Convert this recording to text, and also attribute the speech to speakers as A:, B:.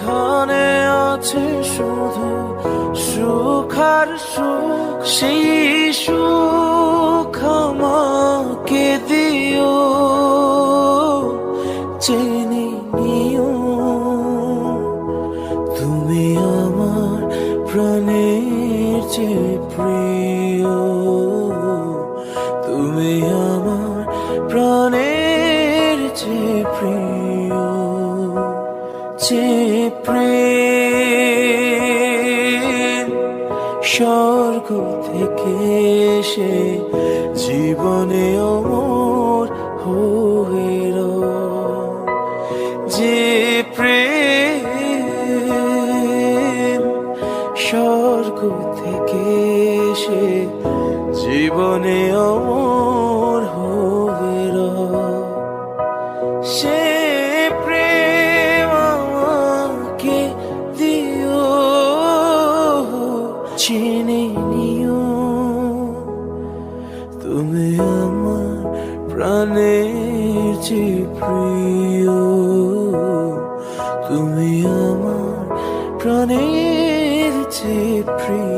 A: যেখানে আছে শুধু সুখ আর সুখ, সেই সুখ আমাকে দিও, জেনে নিও তুমি আমার প্রাণের চেয়ে প্রিয়, তুমি আমার প্রাণের চেয়ে প্রিয়, যে প্রেম স্বর্গ থেকে এসে জীবনে অমর হয়ে রয়, যে প্রেম স্বর্গ থেকে এসে জীবনে অমর হয়ে রয়, সে প্রেম আমাকে দিও, চিনে নিও তুমি আমার প্রাণের চেয়ে প্রিয়, তুমি আমার প্রাণের চেয়ে প্রিয়।